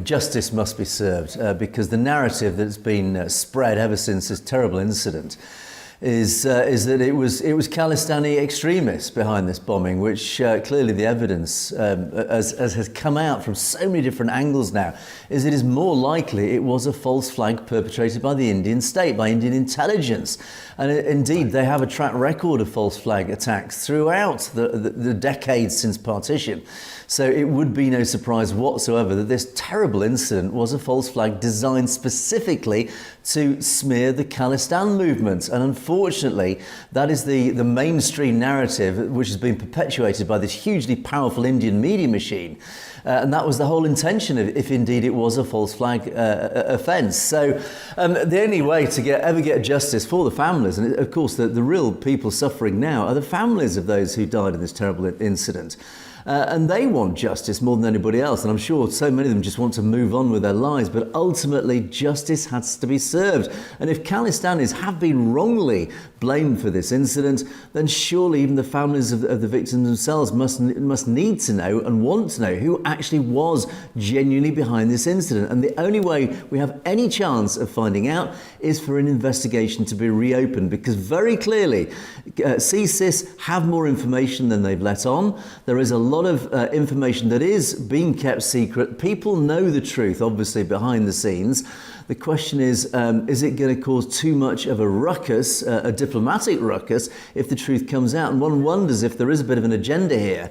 Justice must be served because the narrative that's been spread ever since this terrible incident is that it was Khalistani extremists behind this bombing, which clearly the evidence, as has come out from so many different angles now, is it is more likely it was a false flag perpetrated by the Indian state, by Indian intelligence. And indeed, they have a track record of false flag attacks throughout the decades since partition. So it would be no surprise whatsoever that this terrible incident was a false flag designed specifically to smear the Khalistan movement. And unfortunately, that is the mainstream narrative which has been perpetuated by this hugely powerful Indian media machine. And that was the whole intention, if indeed it was a false flag offence. So the only way to ever get justice for the families, and of course the real people suffering now, are the families of those who died in this terrible incident. And they want justice more than anybody else. And I'm sure so many of them just want to move on with their lives. But ultimately, justice has to be served. And if Khalistanis have been wrongly blamed for this incident, then surely even the families of the victims themselves must need to know and want to know who actually was genuinely behind this incident. And the only way we have any chance of finding out is for an investigation to be reopened, because very clearly CSIS have more information than they've let on. There is a lot of information that is being kept secret. People know the truth, obviously, behind the scenes. The question is it going to cause too much of a ruckus, a diplomatic ruckus, if the truth comes out? And one wonders if there is a bit of an agenda here